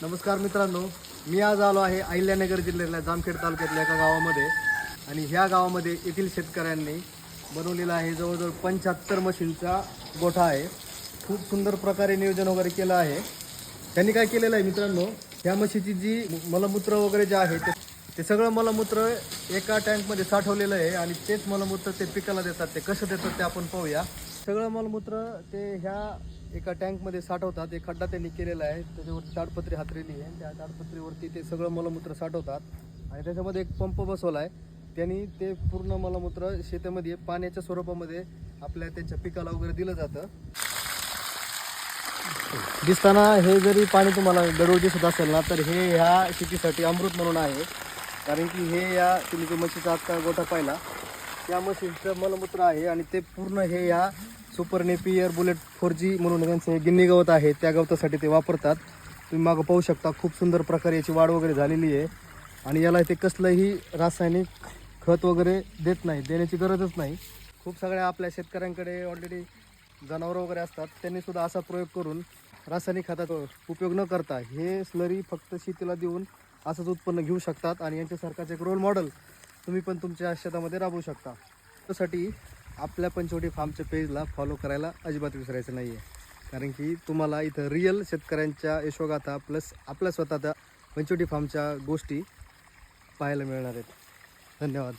नमस्कार मित्रांनो, मी आज आलो आहे अहिल्यानगर जिल्ह्यातल्या जामखेड तालुक्यातल्या एका गावामध्ये आणि ह्या गावामध्ये येथील शेतकऱ्यांनी बनवलेला आहे जवळजवळ 75 म्हशींचा गोठा आहे. खूप सुंदर प्रकारे नियोजन वगैरे केलं आहे. त्यांनी काय केलेलं आहे मित्रांनो, ह्या म्हशीची जी मलमूत्र वगैरे जे आहे ते सगळं मलमूत्र एका टँकमध्ये साठवलेलं आहे आणि तेच मलमूत्र ते पिकाला देतात. ते कसं देतात ते आपण पाहूया. सगळं मलमूत्र ते ह्या एका टँकमध्ये साठवतात. एक खड्डा त्यांनी केलेला आहे, त्याच्यावरती ताडपत्री हातरेली आहे. त्या ताडपत्रीवरती ते सगळं मलमूत्र साठवतात आणि त्याच्यामध्ये एक पंप बसवला आहे. त्यांनी ते पूर्ण मलमूत्र शेतामध्ये पाण्याच्या स्वरूपामध्ये आपल्या त्यांच्या पिकाला वगैरे दिलं जातं. दिसताना हे जरी पाणी तुम्हाला गडूळ दिसत असेल ना, तर हे ह्या शेतीसाठी अमृत म्हणून आहे. कारण की हे या तुम्ही जो म्हशीचा आजचा गोठा पाहिला त्या म्हशीचं मलमूत्र आहे आणि ते पूर्ण हे या सुपर नेपियर बुलेट 4G म्हणून त्यांचं गिन्नी गवत आहे, त्या गवतासाठी ते वापरतात. तुम्ही मागं पाहू शकता, खूप सुंदर प्रकारे याची वाढ वगैरे झालेली आहे आणि याला ते कसलंही रासायनिक खत वगैरे देण्याची गरजच नाही. खूप सगळ्या आपल्या शेतकऱ्यांकडे ऑलरेडी जनावरं वगैरे असतात, त्यांनी सुद्धा असा प्रयोग करून रासायनिक खताचा उपयोग न करता हे स्लरी फक्त शेतीला देऊन असंच उत्पन्न घेऊ शकतात आणि यांच्यासारखाच एक रोल मॉडेल तुम्ही पण तुमच्या शेतामध्ये राबवू शकता. त्यासाठी आपल्या पंचवटी फार्मच्या पेजला फॉलो करायला अजिबात विसरायचं नाही आहे. कारण की तुम्हाला इथं रिअल शेतकऱ्यांच्या यशोगाथा प्लस आपल्या स्वतःच्या पंचवटी फार्मच्या गोष्टी पाहायला मिळणार आहेत. धन्यवाद.